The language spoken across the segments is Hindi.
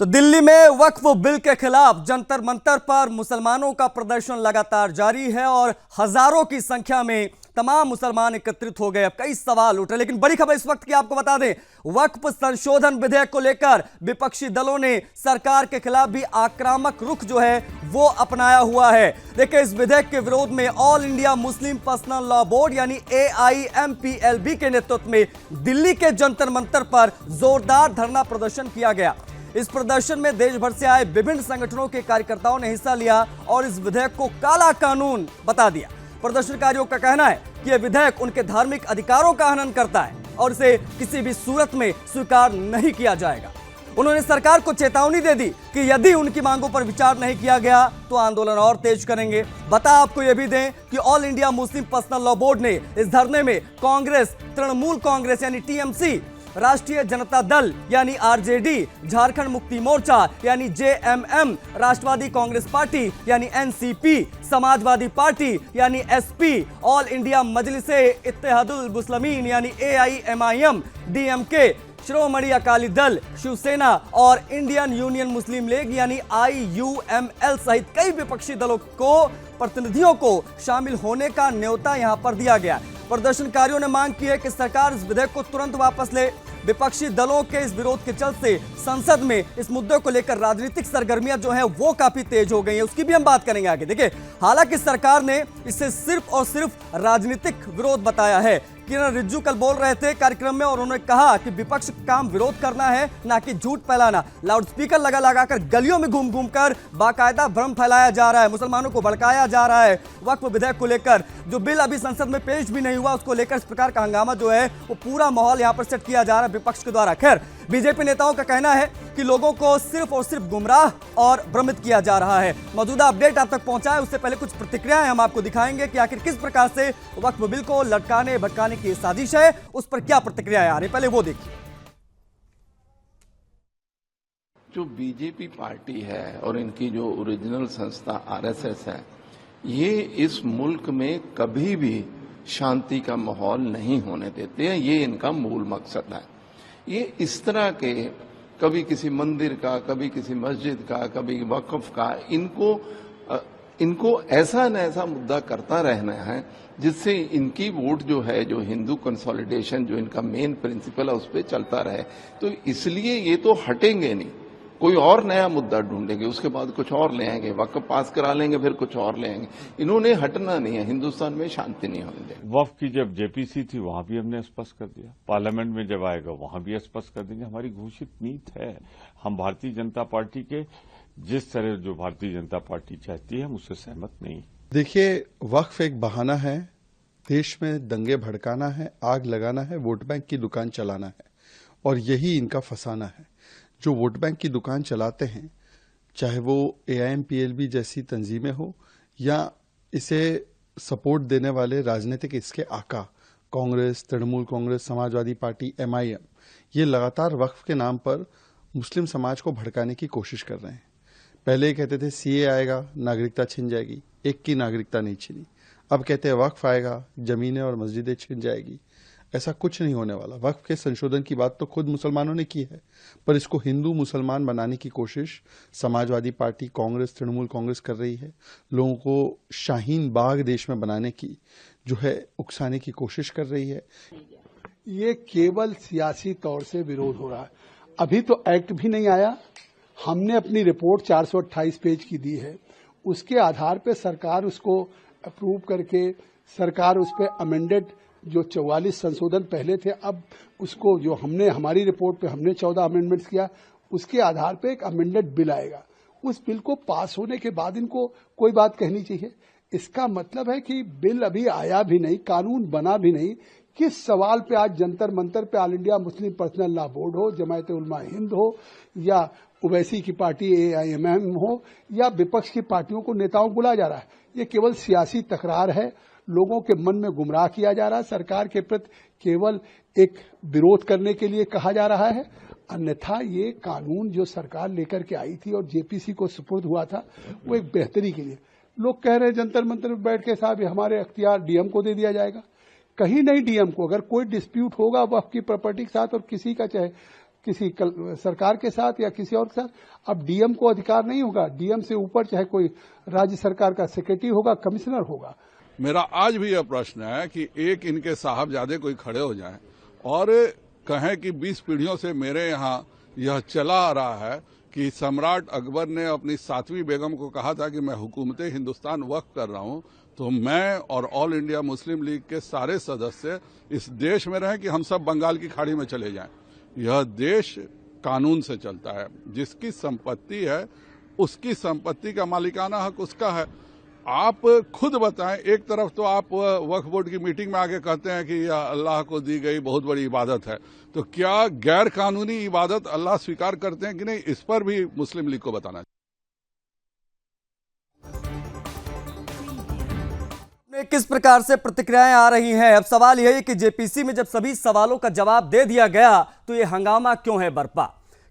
तो दिल्ली में वक्फ बिल के खिलाफ जंतर मंतर पर मुसलमानों का प्रदर्शन लगातार जारी है और हजारों की संख्या में तमाम मुसलमान एकत्रित हो गए। अब कई सवाल उठ रहे, लेकिन बड़ी खबर इस वक्त की आपको बता दें, वक्फ संशोधन विधेयक को लेकर विपक्षी दलों ने सरकार के खिलाफ भी आक्रामक रुख जो है वो अपनाया हुआ है। देखिए, इस विधेयक के विरोध में all India Muslim personal Law board यानी AIMPLB के नेतृत्व में दिल्ली के जंतर मंतर पर जोरदार धरना प्रदर्शन किया गया। इस प्रदर्शन में देश भर से आए विभिन्न संगठनों के कार्यकर्ताओं ने हिस्सा लिया और इस विधेयक को काला कानून बता दिया। प्रदर्शनकारियों का कहना है कि यह विधेयक उनके धार्मिक अधिकारों का हनन करता है और इसे किसी भी सूरत में स्वीकार नहीं किया जाएगा। उन्होंने सरकार को चेतावनी दे दी कि यदि उनकी मांगों पर विचार नहीं किया गया तो आंदोलन और तेज करेंगे। बता आपको यह भी दें कि all India Muslim personal Law board ने इस धरने में कांग्रेस, तृणमूल कांग्रेस यानी TMC, राष्ट्रीय जनता दल यानी RJD, झारखंड मुक्ति मोर्चा यानी JMM, राष्ट्रवादी कांग्रेस पार्टी यानी NCP, समाजवादी पार्टी यानी SP, All India Majlise Ittehadul Muslimeen यानी AIMIM, DMK, श्रोमणी अकाली दल, शिवसेना और इंडियन यूनियन मुस्लिम लीग यानी IUML सहित कई विपक्षी दलों को प्रतिनिधियों को शामिल होने का न्योता यहां पर दिया गया। प्रदर्शनकारियों ने मांग की है कि सरकार इस विधेयक को तुरंत वापस ले। विपक्षी दलों के इस विरोध के चलते संसद में इस मुद्दे को लेकर राजनीतिक सरगर्मियां जो है वो काफी तेज हो गई हैं, उसकी भी हम बात करेंगे आगे। देखिए, हालांकि सरकार ने इसे सिर्फ और सिर्फ राजनीतिक विरोध बताया है। किरण रिज्जू कल बोल रहे थे कार्यक्रम में और उन्होंने कहा कि विपक्ष का काम विरोध करना है, ना कि झूठ फैलाना। लाउडस्पीकर लगाकर गलियों में घूम घूम कर बाकायदा भ्रम फैलाया जा रहा है, मुसलमानों को भड़काया जा रहा है। वक्फ विधेयक को लेकर जो बिल अभी संसद में पेश भी नहीं हुआ, उसको लेकर इस प्रकार का हंगामा जो है वो पूरा माहौल यहां पर सेट किया जा रहा है विपक्ष के द्वारा। खैर, बीजेपी नेताओं का कहना है कि लोगों को सिर्फ और सिर्फ गुमराह और भ्रमित किया जा रहा है। मौजूदा अपडेट आप तक पहुंचाए उससे पहले कुछ प्रतिक्रियाएं हम आपको दिखाएंगे कि आखिर किस प्रकार से वक्फ बिल को लटकाने भटकाने की साजिश है, उस पर क्या प्रतिक्रियाएं आ रही, पहले वो देखिए। जो बीजेपी पार्टी है और इनकी जो ओरिजिनल संस्था RSS है, ये इस मुल्क में कभी भी शांति का माहौल नहीं होने देते हैं। ये इनका मूल मकसद है। ये इस तरह के कभी किसी मंदिर का, कभी किसी मस्जिद का, कभी वक्फ का, इनको ऐसा न ऐसा मुद्दा करता रहना है जिससे इनकी वोट जो है, जो हिंदू कंसोलिडेशन जो इनका मेन प्रिंसिपल है, उस पर चलता रहे। तो इसलिए ये तो हटेंगे नहीं, कोई और नया मुद्दा ढूंढेंगे, उसके बाद कुछ और ले आएंगे, वक्फ पास करा लेंगे, फिर कुछ और ले आएंगे। इन्होंने हटना नहीं है, हिंदुस्तान में शांति नहीं होने देंगे। वक्फ की जब JPC थी वहां भी हमने स्पष्ट कर दिया, पार्लियामेंट में जब आएगा वहां भी स्पष्ट कर देंगे। हमारी घोषित नीति है। हम भारतीय जनता पार्टी के जिस तरह जो भारतीय जनता पार्टी चाहती है हम उससे सहमत नहीं। देखिए, वक्फ एक बहाना है, देश में दंगे भड़काना है, आग लगाना है, वोट बैंक की दुकान चलाना है और यही इनका फसाना है। जो वोट बैंक की दुकान चलाते हैं, चाहे वो AIMPLB जैसी तंजीमें हो या इसे सपोर्ट देने वाले राजनीतिक इसके आका कांग्रेस, तृणमूल कांग्रेस, समाजवादी पार्टी, MIM, ये लगातार वक्फ के नाम पर मुस्लिम समाज को भड़काने की कोशिश कर रहे हैं। पहले कहते थे CA आएगा, नागरिकता छिन जाएगी, एक की नागरिकता नहीं छिनी। अब कहते हैं वक्फ आएगा, जमीनें और मस्जिदें छिन जाएगी। ऐसा कुछ नहीं होने वाला। वक्फ के संशोधन की बात तो खुद मुसलमानों ने की है, पर इसको हिंदू मुसलमान बनाने की कोशिश समाजवादी पार्टी, कांग्रेस, तृणमूल कांग्रेस कर रही है। लोगों को शाहीन बाग देश में बनाने की जो है उकसाने की कोशिश कर रही है। ये केवल सियासी तौर से विरोध हो रहा है। अभी तो एक्ट भी नहीं आया। हमने अपनी रिपोर्ट 428 पेज की दी है, उसके आधार पर सरकार उसको अप्रूव करके सरकार उस पर अमेंडेड जो 44 संशोधन पहले थे, अब उसको जो हमने हमारी रिपोर्ट पे हमने 14 अमेंडमेंट्स किया, उसके आधार पे एक अमेंडेड बिल आएगा। उस बिल को पास होने के बाद इनको कोई बात कहनी चाहिए। इसका मतलब है कि बिल अभी आया भी नहीं, कानून बना भी नहीं। किस सवाल पे आज जंतर मंतर पे all India Muslim personal Law board हो, जमायत उलमा हिंद हो या ओवैसी की पार्टी AIMM हो या विपक्ष की पार्टियों को, नेताओं को बुलाया जा रहा है। ये केवल सियासी तकरार है, लोगों के मन में गुमराह किया जा रहा है। सरकार के प्रति केवल एक विरोध करने के लिए कहा जा रहा है, अन्यथा ये कानून जो सरकार लेकर के आई थी और JPC को सुपुर्द हुआ था, वो एक बेहतरी के लिए। लोग कह रहे हैं जंतर मंतर में बैठ के साहब हमारे अख्तियार DM को दे दिया जाएगा। कहीं नहीं DM को। अगर कोई डिस्प्यूट होगा वक्फ की प्रॉपर्टी के साथ और किसी का चाहे सरकार के साथ या किसी और के साथ। अब डीएम को अधिकार नहीं होगा, डीएम से ऊपर चाहे कोई राज्य सरकार का सेक्रेटरी होगा, कमिश्नर होगा। मेरा आज भी यह प्रश्न है कि एक इनके साहबजादे कोई खड़े हो जाएं और कहें कि 20 पीढ़ियों से मेरे यहाँ यह चला आ रहा है कि सम्राट अकबर ने अपनी 7वीं बेगम को कहा था कि मैं हुकूमत हिंदुस्तान वक्फ कर रहा हूं, तो मैं और ऑल इंडिया मुस्लिम लीग के सारे सदस्य इस देश में रहें कि हम सब बंगाल की खाड़ी में चले जाएं। यह देश कानून से चलता है, जिसकी संपत्ति है उसकी संपत्ति का मालिकाना हक उसका है। आप खुद बताएं, एक तरफ तो आप वक्फ बोर्ड की मीटिंग में आके कहते हैं कि यह अल्लाह को दी गई बहुत बड़ी इबादत है, तो क्या गैर कानूनी इबादत अल्लाह स्वीकार करते हैं कि नहीं, इस पर भी मुस्लिम लीग को बताना चाहिए। किस प्रकार से प्रतिक्रियाएं आ रही हैं? अब सवाल यह है कि जेपीसी में जब सभी सवालों का जवाब दे दिया गया तो यह हंगामा क्यों है बरपा?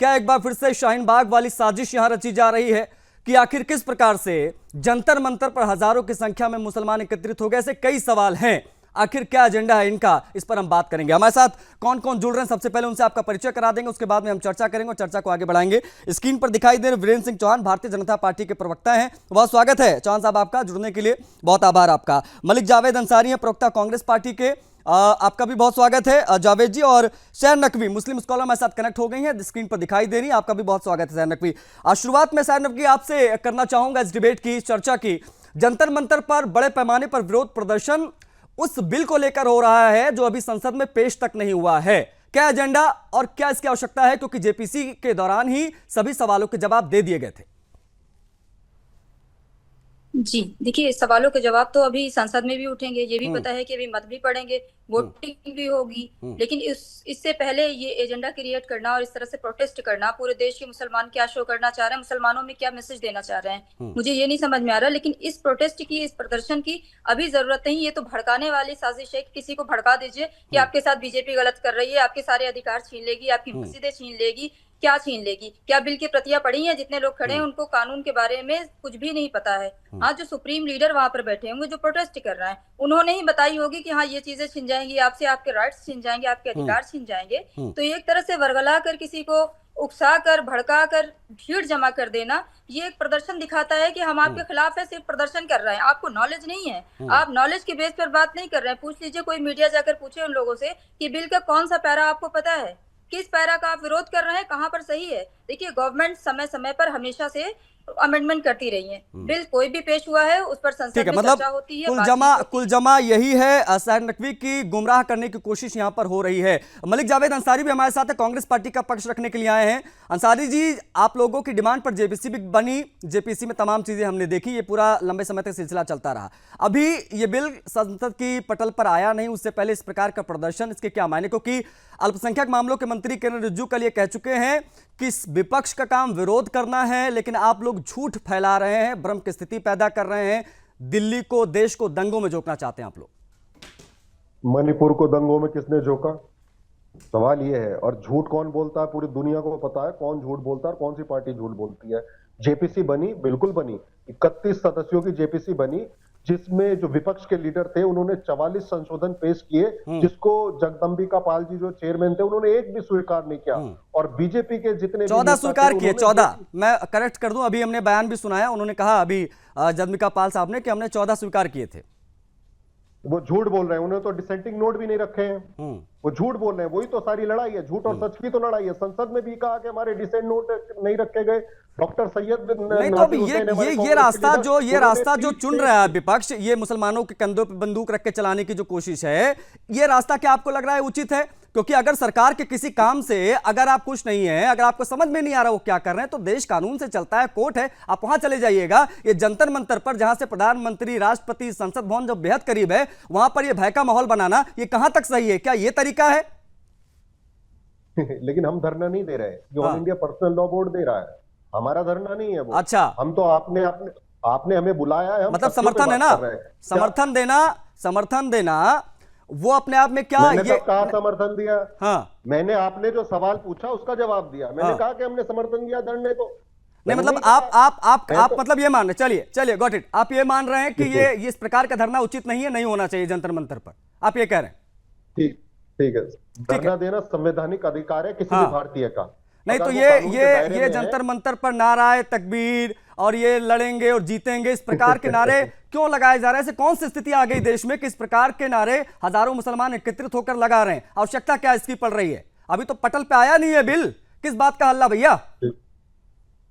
क्या एक बार फिर से शाहीन बाग वाली साजिश यहां रची जा रही है कि आखिर किस प्रकार से जंतर मंतर पर हजारों की संख्या में मुसलमान एकत्रित हो गए? ऐसे कई सवाल हैं, आखिर क्या एजेंडा है इनका, इस पर हम बात करेंगे। हमारे साथ कौन कौन जुड़ रहे हैं, सबसे पहले उनसे आपका परिचय करा देंगे, उसके बाद में हम चर्चा करेंगे और चर्चा को आगे बढ़ाएंगे। स्क्रीन पर दिखाई दे रहे वीरेंद्र सिंह चौहान भारतीय जनता पार्टी के प्रवक्ता हैं, बहुत स्वागत है चौहान साहब आपका, जुड़ने के लिए बहुत आभार आपका। मलिक जावेद अंसारी हैं, प्रवक्ता कांग्रेस पार्टी के, आपका भी बहुत स्वागत है जावेद जी। और शहर नकवी मुस्लिम स्कॉलर हमारे साथ कनेक्ट हो गई हैं, स्क्रीन पर दिखाई दे रही है, आपका भी बहुत स्वागत है शहर नकवी। शुरुआत में शहर नकवी आपसे करना चाहूंगा इस डिबेट की, इस चर्चा की। जंतर मंतर पर बड़े पैमाने पर विरोध प्रदर्शन उस बिल को लेकर हो रहा है जो अभी संसद में पेश तक नहीं हुआ है, क्या एजेंडा और क्या इसकी आवश्यकता है, क्योंकि जेपीसी के दौरान ही सभी सवालों के जवाब दे दिए गए थे। जी देखिए, सवालों के जवाब तो अभी संसद में भी उठेंगे, ये भी पता है कि अभी मत भी पड़ेंगे, वोटिंग भी होगी, लेकिन इससे पहले ये एजेंडा क्रिएट करना और इस तरह से प्रोटेस्ट करना, पूरे देश के मुसलमान क्या शो करना चाह रहे हैं, मुसलमानों में क्या मैसेज देना चाह रहे हैं, मुझे ये नहीं समझ में आ रहा। लेकिन इस प्रोटेस्ट की, इस प्रदर्शन की अभी जरूरत नहीं, ये तो भड़काने वाली साजिश है। किसी को भड़का दीजिए कि आपके साथ बीजेपी गलत कर रही है, आपके सारे अधिकार छीन लेगी, आपकी मस्जिदें छीन लेगी, क्या छीन लेगी? क्या बिल की प्रतियां पढ़ी हैं? जितने लोग खड़े हैं उनको कानून के बारे में कुछ भी नहीं पता है। हाँ, जो सुप्रीम लीडर वहां पर बैठे होंगे, जो प्रोटेस्ट कर रहे हैं, उन्होंने ही बताई होगी कि हाँ ये चीजें छीन जाएंगी आपसे, आपके राइट्स छीन जाएंगे, आपके अधिकार छीन जाएंगे। तो एक तरह से वर्गला कर, किसी को उकसा कर, भड़का कर, भीड़ जमा कर देना, ये एक प्रदर्शन दिखाता है कि हम आपके खिलाफ है, सिर्फ प्रदर्शन कर रहे हैं। आपको नॉलेज नहीं है, आप नॉलेज के बेस पर बात नहीं कर रहे हैं। पूछ लीजिए, कोई मीडिया जाकर पूछे उन लोगों से कि बिल का कौन सा पैरा आपको पता है, किस पैरा का आप विरोध कर रहे हैं, कहां पर सही है। देखिए, गवर्नमेंट समय समय पर हमेशा से अमेंडमेंट करती रही है, बिल कोई भी पेश हुआ है उस पर संसद में मतलब चर्चा होती है, कुल जमा यही है, शहर नकवी की गुमराह करने की कोशिश यहां पर हो रही है। मलिक जावेद अंसारी भी हमारे साथ है, कांग्रेस पार्टी का पक्ष रखने के लिए आए हैं। अंसारी जी, आप लोगों की डिमांड पर जेपीसी भी बनी, जेपीसी में तमाम चीजें हमने देखी, ये पूरा लंबे समय तक सिलसिला चलता रहा। अभी ये बिल संसद की पटल पर आया नहीं, उससे पहले इस प्रकार का प्रदर्शन, इसके क्या मायने? क्योंकि अल्पसंख्यक मामलों के मंत्री किरण रिजिजू कल ये कह चुके हैं कि विपक्ष का काम विरोध करना है, लेकिन आप लोग झूठ फैला रहे हैं, भ्रम की स्थिति पैदा कर रहे हैं, दिल्ली को, देश को दंगों में झोंकना चाहते हैं आप लोग। मणिपुर को दंगों में किसने झोंका? सवाल ये है। और झूठ कौन बोलता है? पूरी दुनिया को पता है कौन झूठ बोलता है और कौन सी पार्टी झूठ बोलती है। जेपीसी बनी, बिल्कुल बनी, 31 सदस्यों की जेपीसी बनी, जिसमें जो विपक्ष के लीडर थे उन्होंने 44 संशोधन पेश किए, जिसको जगदम्बिका पाल जी जो चेयरमैन थे उन्होंने एक भी स्वीकार नहीं किया। और बीजेपी के जितने 14 स्वीकार किए, 14, मैं करेक्ट कर दूं, अभी हमने बयान भी सुनाया, उन्होंने कहा अभी जगदम्बिका पाल साहब ने कि हमने 14 स्वीकार किए थे। वो झूठ बोल रहे हैं, उन्होंने तो डिसेंटिंग नोट भी नहीं रखे हैं, वो झूठ बोल रहे हैं। वही तो सारी लड़ाई है, झूठ और सच की तो लड़ाई है। संसद में भी कहा कि हमारे डिसेंट नोट नहीं रखे गए। डॉक्टर सैयद नहीं, तो अभी ये रास्ता जो चुन रहा है विपक्ष, ये मुसलमानों के कंधों पे बंदूक रख के चलाने की जो कोशिश है, ये रास्ता क्या आपको लग रहा है उचित है? क्योंकि अगर सरकार के किसी काम से अगर आप खुश नहीं है, अगर आपको समझ में नहीं आ रहा वो क्या कर रहे हैं, तो देश कानून से चलता है, कोर्ट है, आप वहां चले जाइएगा। ये जंतर मंतर पर, जहां से प्रधानमंत्री, राष्ट्रपति, संसद भवन जो बेहद करीब है, वहां पर ये भय का माहौल बनाना, ये कहां तक सही है? क्या ये तरीका है? लेकिन हम धरना नहीं दे रहे, जो All India Personal Law Board दे रहा है, हमारा धरना नहीं है वो। अच्छा, हम तो आपने हमें बुलाया है, मतलब समर्थन है ना, समर्थन देना वो अपने आप में क्या? मैंने ये कहा समर्थन दिया? हाँ, मैंने आपने जो सवाल पूछा उसका जवाब दिया। मैंने कहा कि हमने समर्थन दिया धरने को। नहीं, मतलब आप मतलब ये मान रहे, चलिए गॉट इट, आप ये मान रहे हैं कि ये इस प्रकार का धरना उचित नहीं है, नहीं होना चाहिए जंतर मंतर पर, आप ये कह रहे हैं? ठीक है, धरना देना संवैधानिक अधिकार है किसी हाँ। भी भारतीय का। नहीं तो अगर वो ये कानून के दायरे ये में है, जंतर मंतर पर नाराए तकबीर और ये लड़ेंगे और जीतेंगे, इस प्रकार के नारे क्यों लगाए जा रहे हैं? ऐसे कौन सी स्थिति आ गई देश में कि इस प्रकार के नारे हजारों मुसलमान एकत्रित होकर लगा रहे हैं? आवश्यकता क्या इसकी पड़ रही है? अभी तो पटल पे आया नहीं है बिल, किस बात का हल्ला भैया?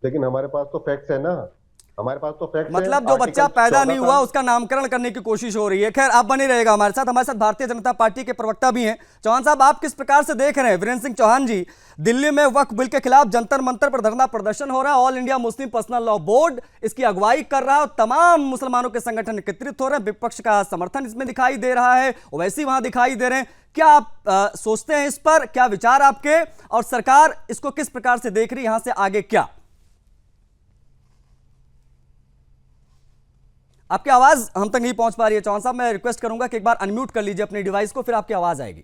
लेकिन हमारे पास तो फैक्ट्स है ना, हमारे पास तो फैक्ट्स है। मतलब जो बच्चा आर्टिकल पैदा 14 नहीं हुआ उसका नामकरण करने की कोशिश हो रही है। खैर, आप बने रहेगा हमारे साथ भारतीय जनता पार्टी के प्रवक्ता भी हैं। चौहान साहब, आप किस प्रकार से देख रहे हैं? वीरेंद्र सिंह चौहान जी, दिल्ली में वक्फ बिल के खिलाफ जंतर मंतर पर धरना प्रदर्शन हो रहा है। All India Muslim personal Law board इसकी अगुवाई कर रहा है और तमाम मुसलमानों के संगठन एकत्रित हो रहे हैं। विपक्ष का समर्थन इसमें दिखाई दे रहा है, ओवैसी वहां दिखाई दे रहे हैं। क्या आप सोचते हैं इस पर? क्या विचार आपके? और सरकार इसको किस प्रकार से देख रही है? यहां से आगे क्या? आपकी आवाज हम तक नहीं पहुंच पा रही है चौहान साहब। मैं रिक्वेस्ट करूंगा कि एक बार अनम्यूट कर लीजिए अपने डिवाइस को, फिर आपकी आवाज आएगी।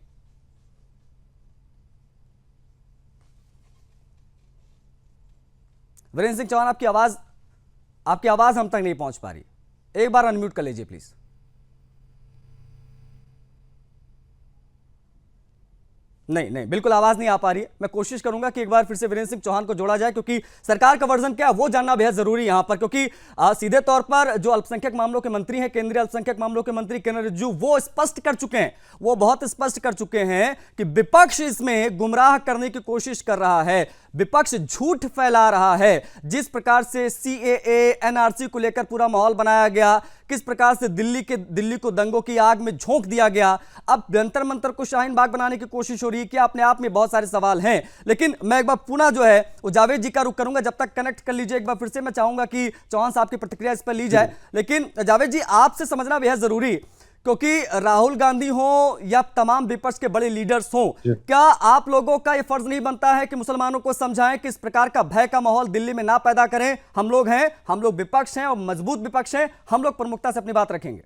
वीरेंद्र सिंह चौहान, आपकी आवाज हम तक नहीं पहुंच पा रही। एक बार अनम्यूट कर लीजिए प्लीज। नहीं, बिल्कुल आवाज नहीं आ पा रही है। मैं कोशिश करूंगा कि एक बार फिर से वीरेंद्र सिंह चौहान को जोड़ा जाए, क्योंकि सरकार का वर्जन क्या है वो जानना बेहद जरूरी है यहां पर। क्योंकि सीधे तौर पर जो अल्पसंख्यक मामलों के मंत्री हैं, केंद्रीय अल्पसंख्यक मामलों के मंत्री किरेन रिजिजू, वो स्पष्ट कर चुके हैं, वो बहुत स्पष्ट कर चुके हैं कि विपक्ष इसमें गुमराह करने की कोशिश कर रहा है, विपक्ष झूठ फैला रहा है। जिस प्रकार से सीएए एनआरसी को लेकर पूरा माहौल बनाया गया, किस प्रकार से दिल्ली को दंगों की आग में झोंक दिया गया, अब जंतर मंतर को शाहीन बाग बनाने की कोशिश हो रही है, कि अपने आप में बहुत सारे सवाल हैं। लेकिन मैं एक बार पुनः जो है वो जावेद जी का रुख करूंगा। जब तक कनेक्ट कर लीजिए एक बार फिर से, मैं चाहूंगा कि चौहान साहब की प्रतिक्रिया इस पर ली जाए। लेकिन जावेद जी, आपसे समझना बेहद जरूरी, क्योंकि राहुल गांधी हो या तमाम विपक्ष के बड़े लीडर्स हों, क्या आप लोगों का यह फर्ज नहीं बनता है कि मुसलमानों को समझाएं कि इस प्रकार का भय का माहौल दिल्ली में ना पैदा करें? हम लोग हैं, हम लोग विपक्ष हैं और मजबूत विपक्ष हैं, हम लोग प्रमुखता से अपनी बात रखेंगे।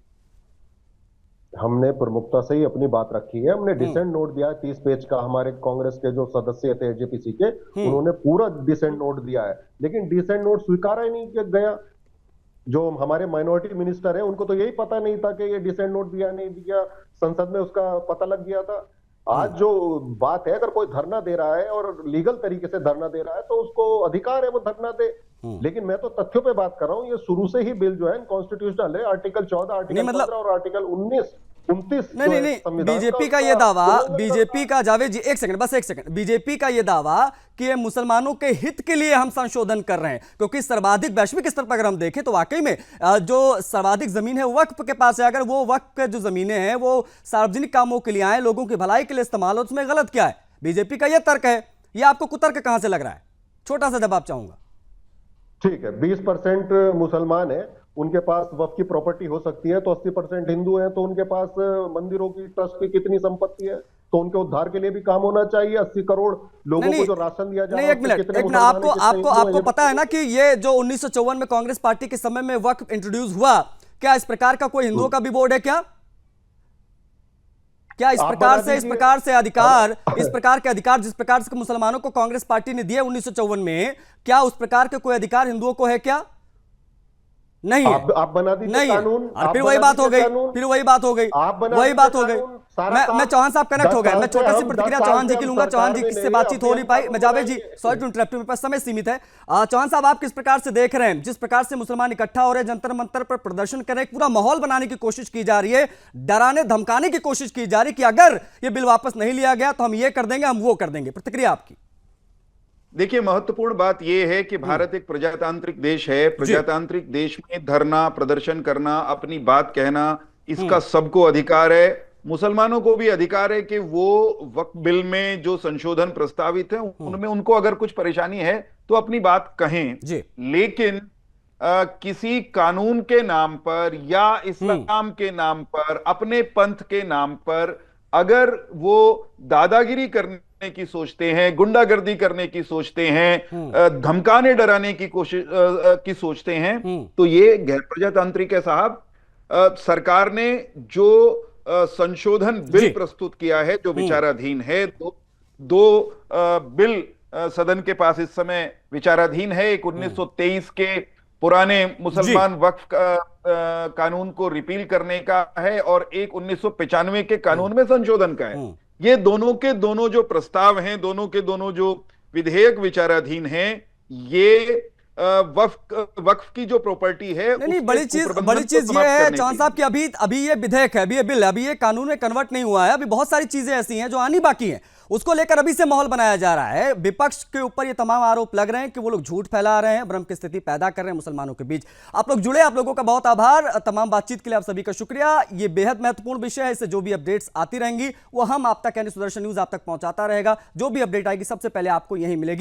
हमने प्रमुखता से ही अपनी बात रखी है। हमने डिसेंट नोट दिया है 30 पेज का। हमारे कांग्रेस के जो सदस्य थे जेपीसी के, उन्होंने पूरा डिसेंट नोट दिया है, लेकिन डिसेंट नोट स्वीकारा ही नहीं गया। जो हमारे माइनॉरिटी मिनिस्टर है, उनको तो यही पता नहीं था कि ये डिसेंट नोट दिया नहीं दिया, संसद में उसका पता लग गया था। आज जो बात है, अगर कोई धरना दे रहा है और लीगल तरीके से धरना दे रहा है तो उसको अधिकार है वो धरना दे। लेकिन मैं तो तथ्यों पे बात कर रहा हूँ। ये शुरू से ही बिल जो है कॉन्स्टिट्यूशनल है। आर्टिकल 14, आर्टिकल 15 और आर्टिकल 19, 29। नहीं, बीजेपी का ये दावा, बीजेपी का, जावेद जी एक सेकंड, बस एक सेकंड, बीजेपी का ये दावा कि ये मुसलमानों के हित के लिए हम संशोधन कर रहे हैं, क्योंकि सर्वाधिक वैश्विक स्तर पर अगर हम देखें तो वाकई में जो सर्वाधिक जमीन है वो वक्फ के पास है। अगर वो वक्फ के जो जमीनें हैं वो सार्वजनिक कामों के लिए आए, लोगों की भलाई के लिए इस्तेमाल हो, उसमें गलत क्या है? बीजेपी का ये तर्क है। ये आपको कुतर्क कहां से लग रहा है? छोटा सा जवाब चाहूंगा। ठीक है, 20% मुसलमान है, उनके पास वक्फ की प्रॉपर्टी हो सकती है, तो 80% हिंदू हैं, तो उनके पास मंदिरों की ट्रस्ट की कितनी संपत्ति है, तो उनके उद्धार के लिए भी काम होना चाहिए। 80 करोड़ लोगों को जो राशन दिया जा रहा है, एक मिनट, आपको पता है ना कि ये जो 1954 में कांग्रेस पार्टी के समय में वक्फ इंट्रोड्यूस हुआ, क्या इस प्रकार का कोई हिंदुओं का भी बोर्ड है? क्या इस प्रकार के अधिकार जिस प्रकार से मुसलमानों को कांग्रेस पार्टी ने दिए 1954 में, क्या उस प्रकार के कोई अधिकार हिंदुओं को है क्या? नहीं है। आप बना दीजिए कानून। फिर वही बात हो गई, मैं चौहान साहब कनेक्ट हो गए। मैं छोटी सी प्रतिक्रिया चौहान जी की लूंगा। चौहान जी किससे बातचीत हो नहीं पाई। मैं जावेद जी, सॉरी टू इंटरप्ट, मेरे पास समय सीमित है। चौहान साहब, आप किस प्रकार से देख रहे हैं जिस प्रकार से मुसलमान इकट्ठा हो रहे हैं, जंतर मंतर पर प्रदर्शन कर रहे हैं, पूरा माहौल बनाने की कोशिश की जा रही है, डराने धमकाने की कोशिश की जा रही है कि अगर ये बिल वापस नहीं लिया गया तो हम ये कर देंगे, हम वो कर देंगे? प्रतिक्रिया आपकी। देखिए, महत्वपूर्ण बात यह है कि भारत एक प्रजातांत्रिक देश है। प्रजातांत्रिक देश में धरना प्रदर्शन करना, अपनी बात कहना, इसका सबको अधिकार है। मुसलमानों को भी अधिकार है कि वो वक्फ बिल में जो संशोधन प्रस्तावित है उनमें उनको अगर कुछ परेशानी है तो अपनी बात कहें। लेकिन किसी कानून के नाम पर या इस्लाम के नाम पर, अपने पंथ के नाम पर अगर वो दादागिरी करने की सोचते हैं, गुंडागर्दी करने की सोचते हैं, धमकाने डराने की कोशिश की सोचते हैं, तो ये गैर प्रजातांत्रिक है साहब। सरकार ने जो संशोधन बिल प्रस्तुत किया है, जो विचाराधीन है, दो बिल सदन के पास इस समय विचाराधीन है। एक 1923 के पुराने मुसलमान वक्फ कानून को रिपील करने का है और एक 1995 के कानून में संशोधन का है। ये दोनों के दोनों जो प्रस्ताव हैं, दोनों के दोनों जो विधेयक विचाराधीन हैं, ये वक्फ की जो प्रॉपर्टी है नहीं, बड़ी चीज ये है चौहान साहब कि अभी ये विधेयक है, अभी ये बिल, अभी ये कानून में कन्वर्ट नहीं हुआ है। अभी बहुत सारी चीजें ऐसी हैं जो आनी बाकी हैं, उसको लेकर अभी से माहौल बनाया जा रहा है। विपक्ष के ऊपर ये तमाम आरोप लग रहे हैं कि वो लोग झूठ फैला रहे हैं, भ्रम की स्थिति पैदा कर रहे हैं मुसलमानों के बीच। आप लोग जुड़े, आप लोगों का बहुत आभार। तमाम बातचीत के लिए आप सभी का शुक्रिया। ये बेहद महत्वपूर्ण विषय है, इससे जो भी अपडेट्स आती रहेंगी वो हम आप तक, यानी सुदर्शन न्यूज आप तक पहुंचाता रहेगा। जो भी अपडेट आएगी सबसे पहले आपको यही मिलेगी।